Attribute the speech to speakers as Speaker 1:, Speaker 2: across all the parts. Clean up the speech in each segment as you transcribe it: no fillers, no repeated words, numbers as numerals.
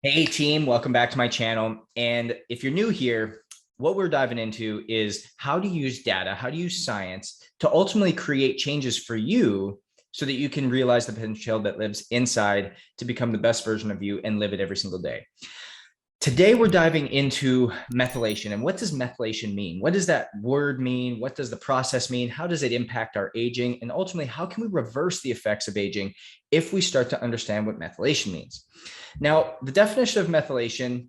Speaker 1: Hey team, welcome back to my channel. And if you're new here, what we're diving into is how to use data, how to use science to ultimately create changes for you so that you can realize the potential that lives inside to become the best version of you and live it every single day. Today, we're diving into methylation. And what does methylation mean? What does that word mean? What does the process mean? How does it impact our aging? And ultimately, how can we reverse the effects of aging if we start to understand what methylation means? Now, the definition of methylation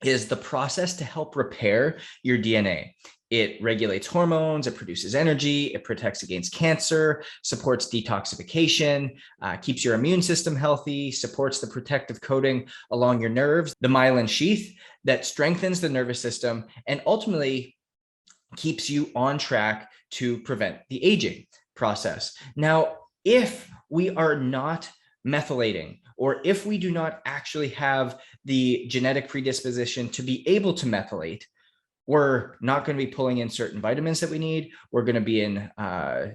Speaker 1: is the process to help repair your DNA. It regulates hormones, it produces energy, it protects against cancer, supports detoxification, keeps your immune system healthy, supports the protective coating along your nerves, the myelin sheath that strengthens the nervous system, and ultimately keeps you on track to prevent the aging process. Now, if we are not methylating, or if we do not actually have the genetic predisposition to be able to methylate, we're not going to be pulling in certain vitamins that we need. We're going to be in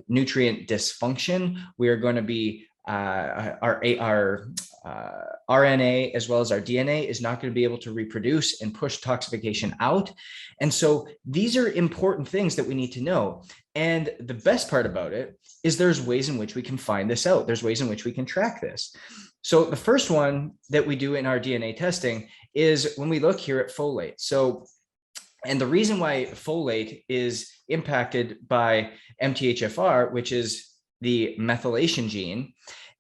Speaker 1: nutrient dysfunction. We are going to be our RNA as well as our DNA is not going to be able to reproduce and push toxification out. And so these are important things that we need to know. And the best part about it is there's ways in which we can find this out. There's ways in which we can track this. So the first one that we do in our DNA testing is when we look here at folate. And the reason why folate is impacted by MTHFR, which is the methylation gene,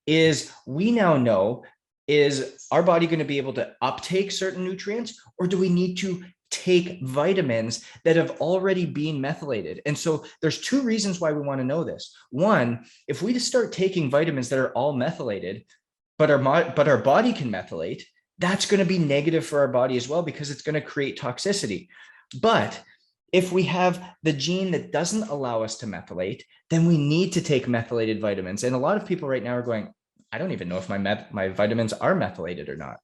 Speaker 1: is we now know, is our body going to be able to uptake certain nutrients, or do we need to take vitamins that have already been methylated? And so there's two reasons why we want to know this. One, if we just start taking vitamins that are all methylated, but our body can methylate, that's going to be negative for our body as well, because it's going to create toxicity. But if we have the gene that doesn't allow us to methylate, then we need to take methylated vitamins. And a lot of people right now are going, I don't even know if my vitamins are methylated or not.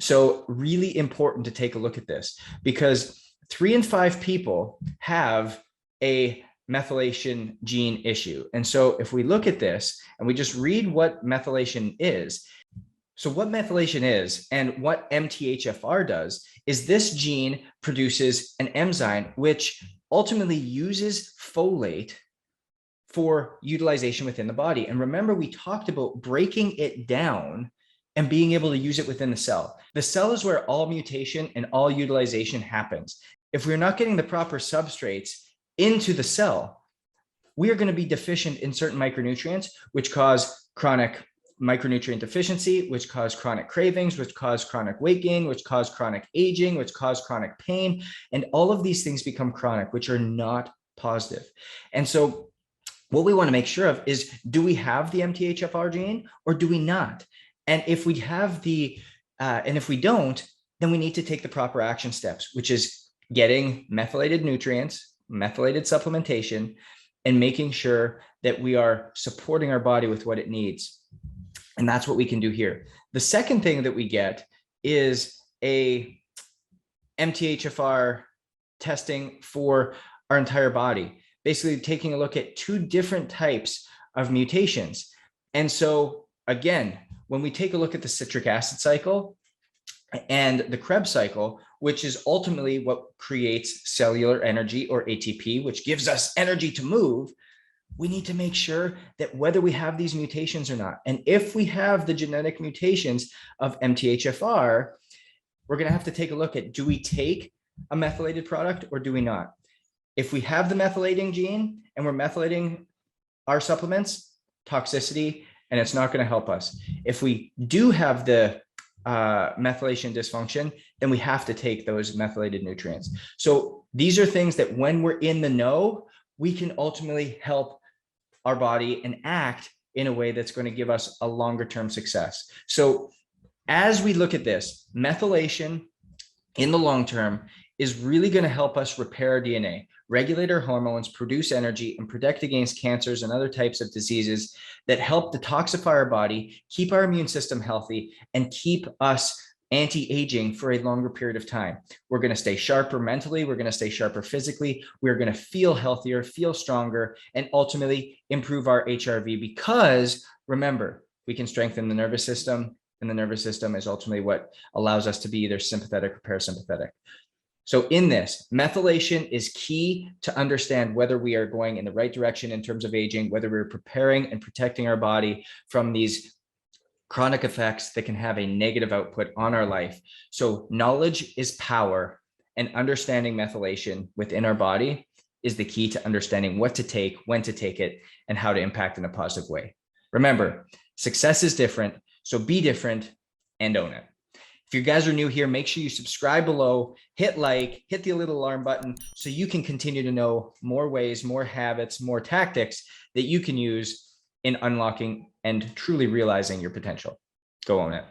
Speaker 1: So really important to take a look at this, because 3 in 5 people have a methylation gene issue. And so if we look at this and we just read what methylation is, so what methylation is and what MTHFR does is this gene produces an enzyme which ultimately uses folate for utilization within the body. And remember, we talked about breaking it down and being able to use it within the cell. The cell is where all mutation and all utilization happens. If we're not getting the proper substrates into the cell, we are going to be deficient in certain micronutrients, which cause chronic micronutrient deficiency, which cause chronic cravings, which cause chronic weight gain, which cause chronic aging, which cause chronic pain. And all of these things become chronic, which are not positive. And so what we want to make sure of is, do we have the MTHFR gene or do we not? And if we have and if we don't, then we need to take the proper action steps, which is getting methylated nutrients, methylated supplementation, and making sure that we are supporting our body with what it needs. And that's what we can do here. The second thing that we get is a MTHFR testing for our entire body, basically taking a look at 2 different types of mutations. And so again, when we take a look at the citric acid cycle and the Krebs cycle, which is ultimately what creates cellular energy, or ATP, which gives us energy to move, we need to make sure that whether we have these mutations or not, and if we have the genetic mutations of MTHFR, we're going to have to take a look at, do we take a methylated product or do we not? If we have the methylating gene and we're methylating our supplements, toxicity, and it's not going to help us. If we do have the methylation dysfunction, then we have to take those methylated nutrients. So these are things that when we're in the know, we can ultimately help our body and act in a way that's going to give us a longer term success. So as we look at this, methylation in the long term is really going to help us repair our DNA, regulate our hormones, produce energy, and protect against cancers and other types of diseases that help detoxify our body, keep our immune system healthy, and keep us anti-aging for a longer period of time. We're going to stay sharper mentally. We're going to stay sharper physically. We're going to feel healthier, feel stronger, and ultimately improve our HRV, because remember, we can strengthen the nervous system in the nervous system is ultimately what allows us to be either sympathetic or parasympathetic. So in this, methylation is key to understand whether we are going in the right direction in terms of aging, whether we're preparing and protecting our body from these chronic effects that can have a negative output on our life. So knowledge is power, and understanding methylation within our body is the key to understanding what to take, when to take it, and how to impact in a positive way. Remember, success is different, so be different and own it. If you guys are new here, make sure you subscribe below, hit like, hit the little alarm button so you can continue to know more ways, more habits, more tactics that you can use in unlocking and truly realizing your potential. Go own it.